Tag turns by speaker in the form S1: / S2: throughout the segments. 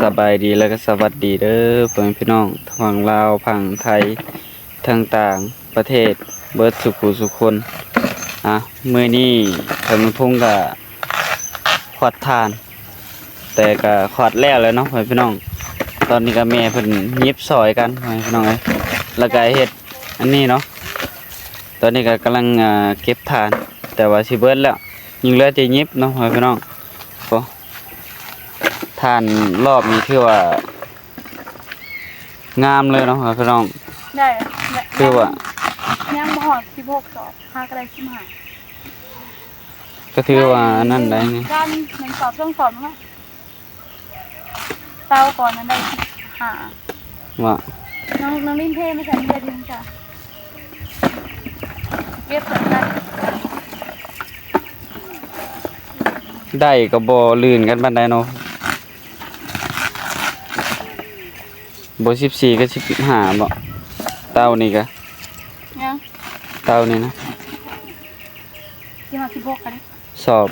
S1: สบายดีแล้วก็สวัสดีเด้อเพื่อนพี่น้องฝั่งลาวฝั่งไทยทั้งต่างประเทศเบิดสุขุสุคนมื้อนี้ทางทุ่งก็ขวัดทาน แต่ก็ขวัดแล้วเนาะเพื่อนพี่น้องตอนนี้ก็แม่เพิ่นยิบซอยกันเพื่อนพี่น้องเอ้ยแล้วก็เฮ็ดอันนี้เนาะตอนนี้ก็กำลังเก็บทาน แต่ว่าสิเบิดแล้วยังเหลือแต่ยิบเนาะเพื่อนพี่น้องก็ทานรอบนี้คือว่างามเลยเนาะพี่น้อง
S2: ได้
S1: คือว่า
S2: ย่างบ่ฮอด16 สอบ5ก็ได้15
S1: ก็ถือว่านั่นได้นี่
S2: ด้าน1 สอบ2 สอบเนาะเตาก่อนนั้นได้15
S1: ว่า
S2: น้องลิ้นเทไม่ใช่เดือนนึงจ้ะเก็บกัน
S1: ได้ก็บ่ลื่นกันปานใดเนาะบ่14ก็15บ่เต้านี่ก็
S2: ยัง
S1: เต้านี่นะ
S2: สิมา16กัน
S1: สอบ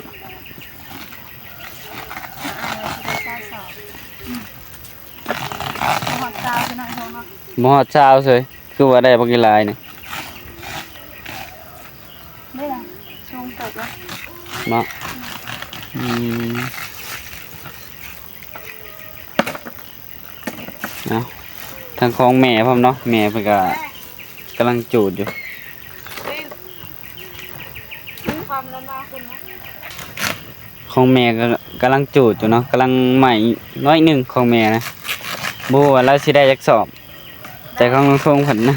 S2: หอดตาไปหน่อยเนาะ
S1: บ่ฮอดเช้าเซยคือว่าได้บ่กี่ลายนี่
S2: ได้ล่ะชงตกแล้ว
S1: บ่เอาทางของแม่พร้อมเนาะแม่เพิ่นก็กำลังจูดอยู่
S2: ความแล้วนะคุณนะ
S1: ของแม่ก็กำลังจูดอยู่เนาะกำลังใหม่น้อยหนึ่งของแม่นะบ่ว่าเราสิได้จักสอบแต่ของน้องทงเพิ่นนะ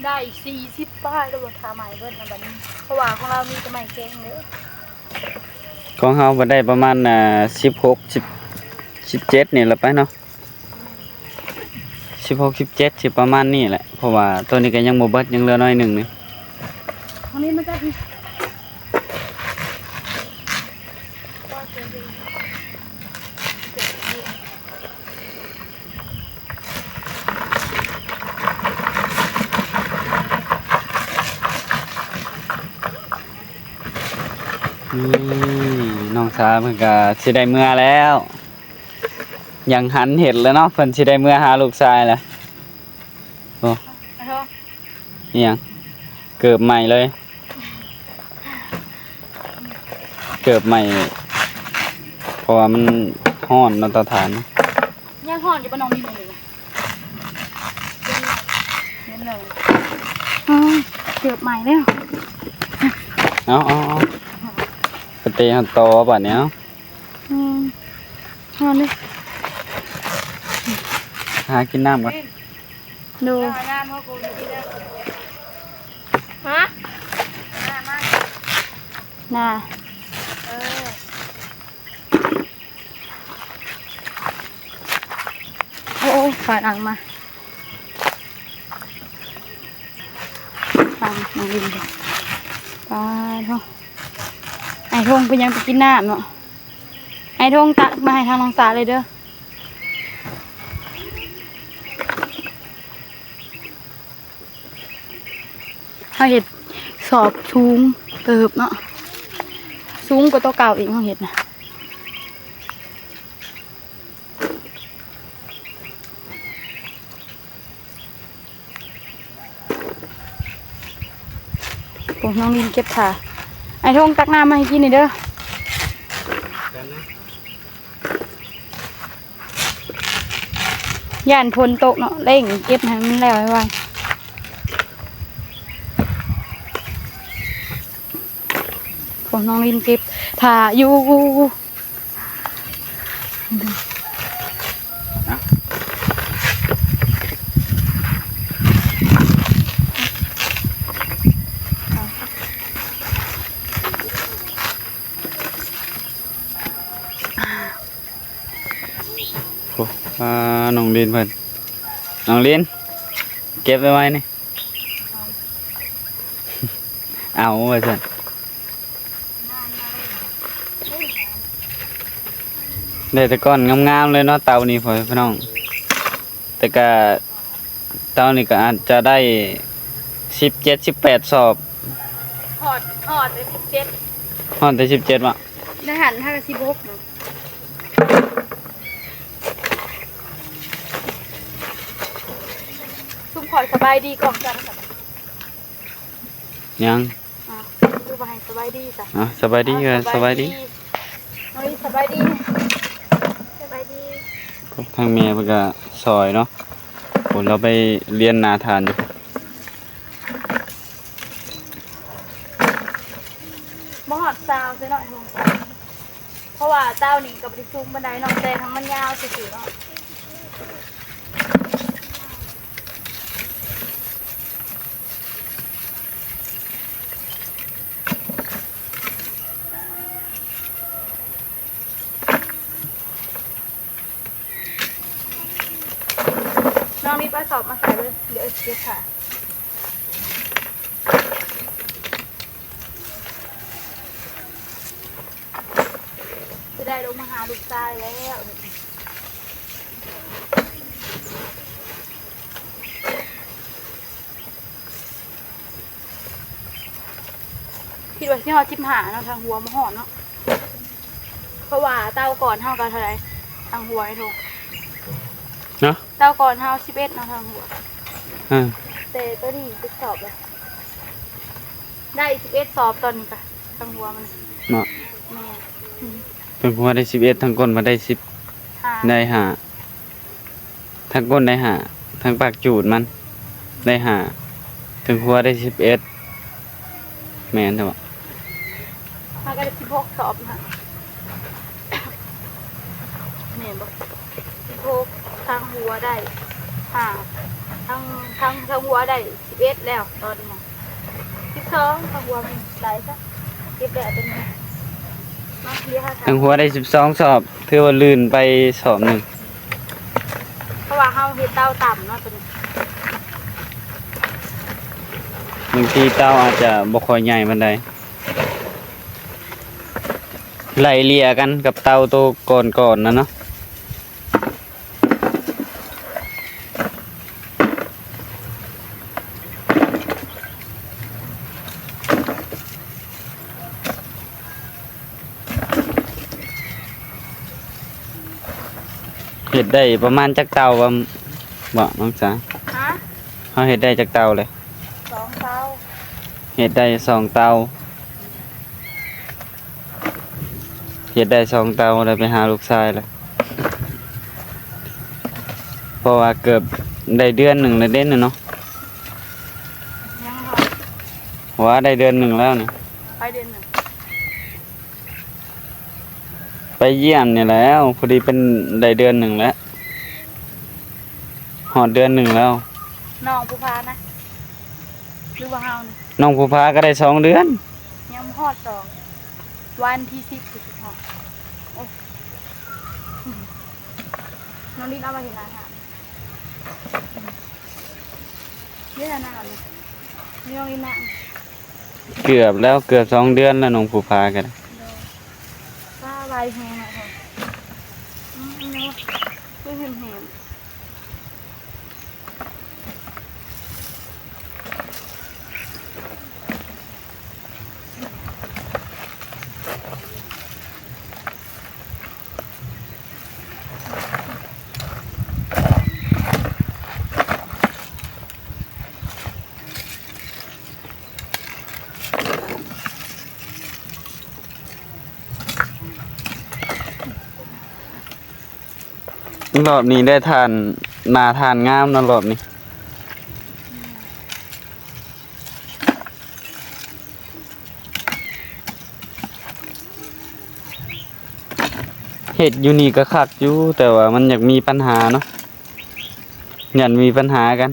S2: ได้40 ป้ายแล้วบ่ทาใหม่เบิดนะบัดนี้เพราะว่าของเรามีแต่ใหม่เก่งเด้อ
S1: ของเฮาบ่ได้ประมาณ17นี่ละไปเนาะ16 17สิประมาณนี้แหละเพราะว่าตัวนี้ก็ยังบ่เบิดยังเหลือน้อยหนึ่งนี่
S2: อันนี้มันจะ
S1: น้องสาวเพิ่นก็สิได้เมื่อแล้วยังหันเห็นแล้วเนาะเพิ่นสิได้เมื่อหาลูกชายแล้วโอ้อีหยังเกิบใหม่เลยเกิบใหม่เพราะว่ามันร้อนเนาะเตาถ่าน
S2: ยังฮ้อนอยู่บ่น้องนี่เลยเย็นเลยเกือบใหม่แล้ว
S1: เอาไปเตะหันโตบัดนี้เนาะ
S2: ฮ้อนเลย
S1: หากินน้ำก่อน
S2: ดูฮะน่าโอ้ฝาดอังมาฟังน้องวินเลยปลาท่องไอ้ทงไปยังไปกินน้ำเนาะไอ้ทงตักมาให้ทางน้องสาเลยเด้อเขาเห็ดสอบสูงเติบเนาะสูงกว่าตัวเก่าอีกเขาเห็ดนะโอ้น้องลินเก็บถ่าไอ้ทงตักน้ำมาให้กินหน่อยเด้อย่านพลโตเนาะเร่งเก็บให้มันแล้วไว้ผมน้องลินเก็บถ่าอยู่
S1: น้องลินเพิ่นน้องลินเก็บไว้นี่เอาไว้ซั่นได้แต่ก้อนงามๆเลยเนาะเตานี่พ่อพี่น้องแต่ก็เตานี่ก็อาจจะได้17 18 สอบ
S2: หอดได้17
S1: ฮอดได้17บ่
S2: ได้หัน5 กับ16เนาะ สบายดีก่อนจ้ะ
S1: ยัง
S2: ดูไปสบายดีจ้ะ
S1: สบายดีกันสบายดี
S2: น้อยสบายดีสบายดี
S1: ทางเมียเพิ่นก็ซอยเนาะผมเราไปเรียนนาทานอยู่
S2: บ่ฮอดซาวซะหน่อยโหเพราะว่าเต้านี่ก็บ่ได้สูงบันไดน้องแต่ทั้งมันยาวซื่อๆเนาะน้องนี่ไปสอบมาใส่เลยเดี๋ยวเก็บค่ะจะได้ลงมาหาลูกชายแล้วคิดว่าที่เราจิ้มหาเนาะทางหัวมาหอดเนาะเพราะว่าเต้าก่อนเท่ากันเท่าไรทางหัวไอ้โถ
S1: เนาะ
S2: เต้าก่อนเท่า11เนาะทางหัว
S1: อ่า
S2: แต่ตัวนี้ติดสอบเลยได้11สอบตอนนี้ค่ะทางหัวมัน
S1: เนาะ
S2: แม่
S1: เป็นผัวได้11ทั้งก้นมาได้10
S2: หา
S1: ได้5ทั้งก้นได้5ทั้งปากจูดมันได้5ถึงหัวได้11แม่นเถอะ
S2: มาก็ได้16สอบนะแม่บอก16ทางหัวได้ทางหัวได้11แล้วตอนนี้12ทางหัวมันได้ซะเก็บได้เป็นมาเรียก
S1: ทั้งหัวได้12สอบถือว่าลื่นไปสอบหนึง
S2: เพราะว่าเฮาเฮ็ดเต้าต่ำเนาะตัวนี้
S1: บางทีเต้าอาจจะบ่ค่อยใหญ่ปานใดไล่เลี่ยกันกับเต้าตัวก่อนๆนะเนาะเฮ็ดได้ประมาณจักเต้าบ่น้องจ๋า
S2: ฮะ
S1: เฮาเฮ็ดได้จักเต้าเลย
S2: 2เต้า
S1: เฮ็ดได้2เต้าเฮ็ดได้2เต้าแล้วไปหาลูกชายแล้วเพราะว่าเกือบได้เดือนหนึ่งแล้วเด้เนาะ
S2: ยังเหรอ
S1: ว่าได้เดือนหนึ่งแล้วนี่
S2: ไปเดือนหนึ่ง
S1: ไปเยี่ยมเนี่ยแล้วพอดีเป็นได้เดือนหนึ่งแล้วหอดเดือนหนึ่งแล้ว
S2: น้องผู้พานะหรือว่าเฮานี่
S1: น้องภูพาก็ได้2 เดือน
S2: ยังบ่ฮอดสองวันที่10คือสิบหอดโอ้ยน้องนิดเอามาเห็นนะค่ะนี่ละนานเลยนี่น้องนิดนะ
S1: เกือบแล้วเกือบ2 เดือนแล้วน้องภูพาก็ได้
S2: ป้าใบแหงหน่อยค่ะไม่เห็นแหง
S1: รอบนี้ได้ทานนาทานงามนะรอบนี้เฮ็ดอยู่นี่ก็คักอยู่แต่ว่ามันอยากมีปัญหาเนาะยันมีปัญหากัน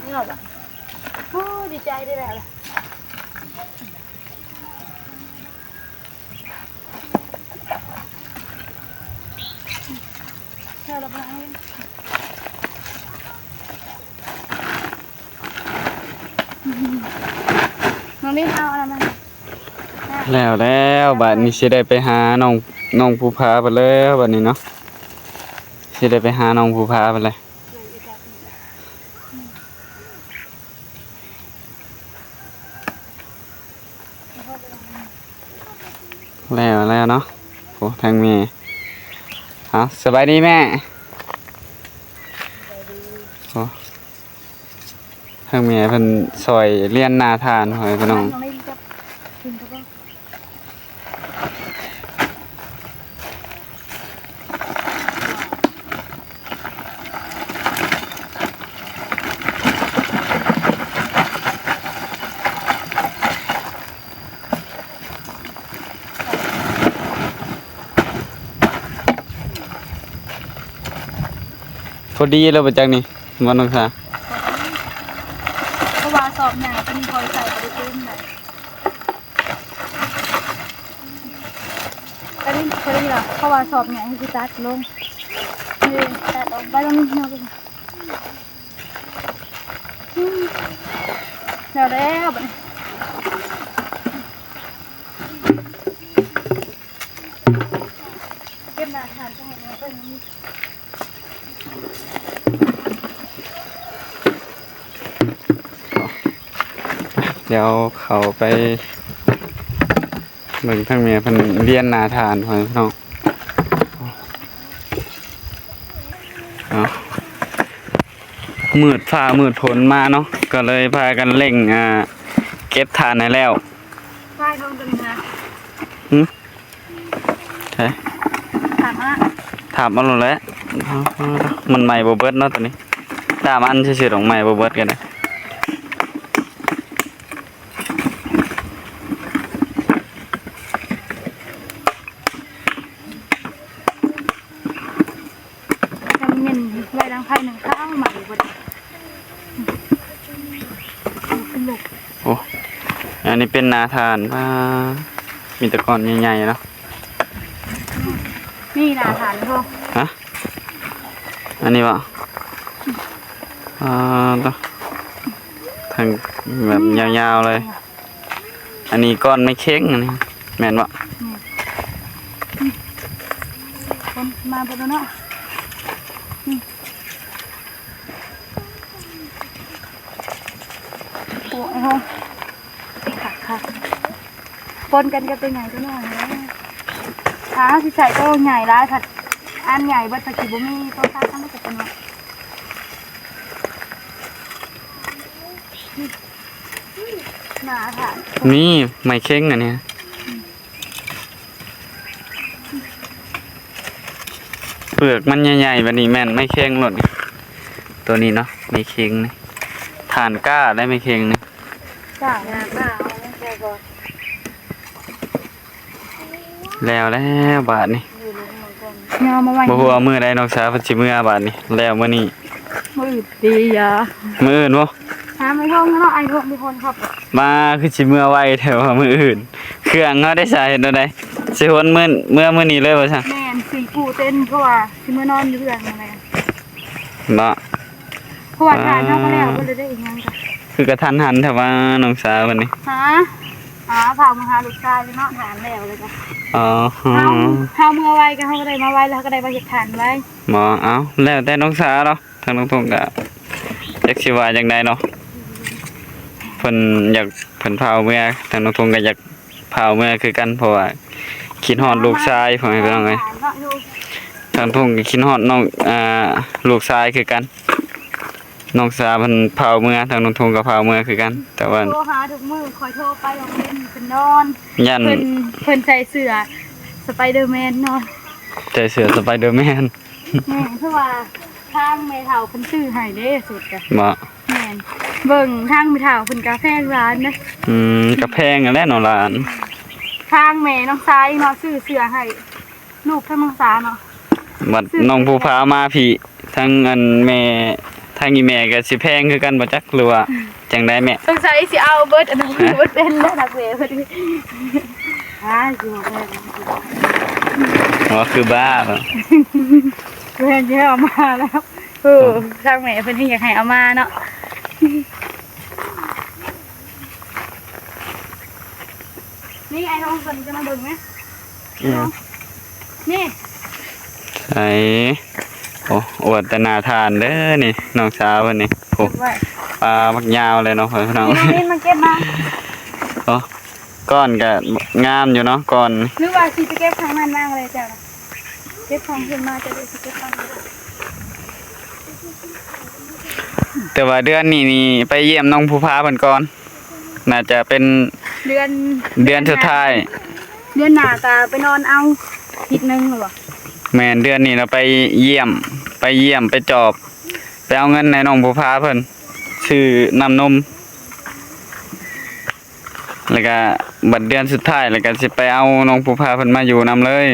S2: ไม่หรอกโอ้ดีใจได้แล้วเชื่อแล้วไป น้องลิ้นเอาอะไรมา
S1: แล้วบัดนี้สิได้ไปหาน้องภูผาไปแล้วบัดนี้เนาะสิได้ไปหาน้องภูผาไปเลยแล้วเนาะโอ้ทางแม่สบายดีแม่โอ้ทางแม่เพิ่นซอยเลี้ยนนาทานหอยพี่น้อง
S2: น้องลิ้นจะกินกับบ่
S1: พอดีแล้วบ่จักนี่บ่น้องค่ะ
S2: เพราะว่าสอบใหญ่เป็นคอยใส่ไปเองได้อันนี้เคยเหรอเพราะว่าสอบใหญ่ให้พี่ตัดลงนี่ตัดออกไปตรงนี้เนาะแล้วบัดนี้เก็บหน้าทานจังหวะนี้เป็นอย่างนี้
S1: เดี๋ยวเขาไปเบิ่งทางแม่เพิ่นเลี้ยนนาทานหอยพี่น้องมืดฟ้ามืดฝนมาเนาะก็เลยพากันเร่งเก็บทานให้แล้ว
S2: ใช่ท้องตัวนี้นะ
S1: เฮ้ย
S2: ถามว่า
S1: ถามมาหมดแล้วมันใหม่บ่เบิดเนาะตัวนี้ตามอันซื่อๆของใหม่บ่เบิดกันนะ
S2: จำเงินไว้ดังไพ่หนึ่งข้างใหม่บดขึ้นลูก
S1: โอ้อันนี้เป็นนาทานมีแตะกอนใหญ่ๆเนาะ
S2: นี่นาฐานพ่อ
S1: ฮะอันนี้วะต่อทางแบบยาวๆเลย อันนี้ก้อนไม่เค้งอันนี้แม่นวะ
S2: คนมาบนเนาะโอ้ยพ่อค่ะปนกันกันเป็นไงก็หน่อยนะที่ใส่ก็ใหญ่แล้วถัดอันใหญ่บัดตะกี้บ่มีตัวตาทั้งไม่เป็นเนาะนาฐาน
S1: นี่ไม่เค้งอันนี้เปลือกมันใหญ่ๆแบบนี้แม่นไม่เค้งหมดตัวนี้เนาะไม่เค้งนี่ทานก้าได้ไม่เค้งนี่
S2: จ้านาบ้าเอาไม่ใช่ก่อน
S1: แล้วบาทนี่
S2: เงามาไว้
S1: บ่ฮู้ว่ามื้อใดน้องสาวเพิ่นสิมื้อบาทนี่แล้วมื้อนี้
S2: มือดีอ่ะ
S1: มื้ออื่นบ่
S2: หาไม่ท่องเนาะไอ้พวกมีคนครับ
S1: มาคือสิมื้อไว้แถวว่ามื้ออื่น เครื่องเฮาได้ใช้เฮ็ดได้สิฮนมื้อนี้เลยว่าซั่น
S2: แม่นสีปูเต้นเพราะว่าสิมื้อนอนอยู่เรือนอะไร
S1: บ่
S2: เพราะว่าทานเท่าก็แล้วก็เลยได้อีกอย่างจ้ะ
S1: คือกระทันหันแต่ว่าน้องสาวเพิ่นนี่
S2: หาพามาหาลูกชายเลยเนาะทานแล้วเลยจ้ะ
S1: อ๋อ
S2: เฮาเมื่อไว้ก็เฮาก็ได้มาไว้แล้วก็ได้มาเฮ็ดทานไว้
S1: บ่เอาแล้วแต่น้องสาวเนาะทางน้องทงก็จักสิว่าจังไดเนาะเพิ่นอยากเพิ่นพาเอาเมื่อทางน้องทงก็อยากพาเอาเมื่อคือกันเพราะว่าคิดฮอดลูกชายพ่อแม่พี่น้องเอ้ย ทางทุ่งก็คิดฮอดน้องลูกชายคือกันน้องสาวเพิ่นเผาเมื่อทางน้องทุ่งก็เผาเมื่อคือกัน แต่ว่า
S2: โทรหาทุกมื้อคอยโทรไปโรงเรียนเพิ่นนอน
S1: ยัน
S2: เพิ่นใส่เสื้อสไปเดอร์แมนนอน
S1: ใจเสือสไปเดอร์แมน
S2: แม่เพราะว่าทางแม่เฒ่าเพิ่นซื้อให้เด้สุดจ้ะ
S1: บ่
S2: แม่นเบิ่งทางแม่เฒ่าเพิ่นกาแฟร้านนะ
S1: กระแพงนั่นแหละเนาะหลาน
S2: ทางแม่น้องสายเนาะซื้อเสื้อให้ลูกทั้งน้องสาเนาะ
S1: บัดน้องภูผามาพี่ทั้งอันแม่ทางอีแม่ก็สิแพงคือกันบ่จักหรือว่าจังได๋แม่
S2: สงสัยสิเอาเบิดอันนั้นเบิดเป็นแล้วนักเวพอดีสิบอกเลย
S1: อ๋อคือบ้าเหรอ
S2: เพื่อนจะเอามาแล้วทางแม่เพิ่นที่อยากให้เอามาเนาะ นี่ไอ้น้องคนจะมาเบิ่งไหมนี่
S1: ใส่โอ้อวดแต่หนาทานเด้อนี่น้องสาวเพิ่นนี่โอ้
S2: ไว้
S1: ปลาบักยาวเลยเนาะพี่น้อง
S2: นี่มาเก็บมา
S1: โอ้ก้อนก็งามอยู่เนาะก้อน
S2: หรือว่าสิไปเก็บทางนั้นนั่งเลยจ้ะเก็บของขึ้นมาจะได้สิเก็บทางนั้น
S1: แต่ว่าเดือนนี้นี่ไปเยี่ยมน้องภูผาเพิ่นก่อนน่าจะเป็น
S2: เดือน
S1: สุดท้าย
S2: เดือนหน้าก็ไปนอนเอาอาทิตย์นึงหรอ
S1: แม่นเดือนนี้เราไปเยี่ยมไปจอบไปเอาเงินในน้องภูผาเพิ่นซื้อน้ำนมแล้วก็บัดเดือนสุดท้ายแล้วก็สิไปเอาน้องภูผาเพิ่นมาอยู่นำเลย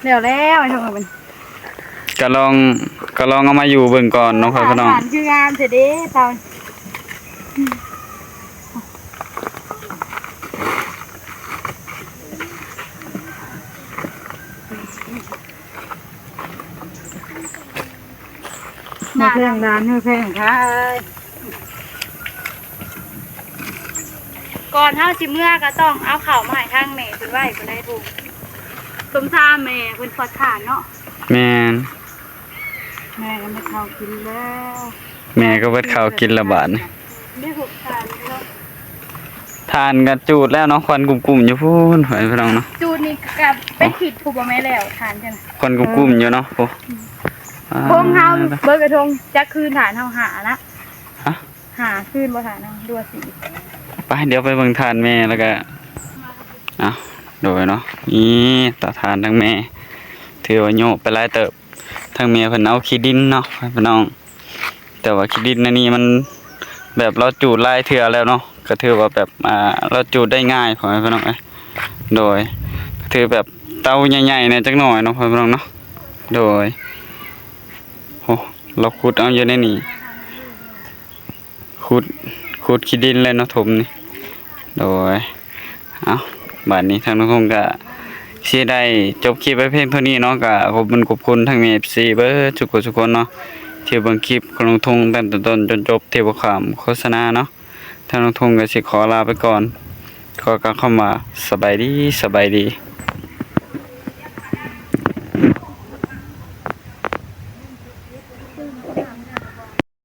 S2: เดี๋ยวแล้วไอ้ทองมัน
S1: ก็ลองเอามาอยู่เบิ่งก่อนน้องพี่น้อง
S2: ฐานคืองานเสร็จเด้ตอนหน้าแพงร้านแพงค่ะก่อนเฮาสิเมื่อก็ต้องเอาข้าวมาให้ทางแม่เพิ่นไว้เพิ่นได้ถูกสมชาแม่เพิ่นปลอดฐานเนาะ
S1: แม่น
S2: แม่ก็ไม่ข้าวกินแล้ว
S1: แม่ก็เบิดข้าวกินละบาดนี่
S2: ได้หกทานแล้ว
S1: ทานก็จูดแล้วเนาะควันกลุ่มๆอยู่พู้นพี่น้องเนาะ
S2: จูดนี่กับเป็นขีดผูกบ่แม่แล้วทานจัง
S1: ควันกลุ่มๆอยู่เนาะโอ้
S2: พงเฮาเบิกกระทงจักคืนฐานเฮาหานะ
S1: ฮะ
S2: หาคืนบ่ฐานเฮาดัวสี
S1: ไปเดี๋ยวไปเบิ่งทานแม่แล้วก็เอาโดยเนาะนี่ต่อทานทั้งแม่ถือว่าโยกไปหลายเติบทั้งแม่เพิ่นเอาขี้ดินเนาะพี่น้องแต่ว่าขี้ดินอันนี้มันแบบเราจูดหลายเทื่อแล้วเนาะก็ถือว่าแบบเราจูดได้ง่ายพอพี่น้องเอ้ยโดยถือแบบเตาใหญ่ๆเนี่ยจักหน่อยเนาะพี่น้องเนาะโดยโอ้เราขุดเอาอยู่ในนี่ขุดขี้ดินเลยเนาะถมนี่โดยเอาบัดนี้ทางน้องคงก็สิได้จบคลิปไว้เพียงเท่านี้เนาะก็ขอบคุณทั้ง FC เบิดทุกคนเนาะที่เบิ่งคลิปของน้องทงตั้งแต่ต้นจนจบที่บ่ข้ามโฆษณาเนาะทางน้องทงก็สิขอลาไปก่อนขอกล่าวคำว่าสบายดี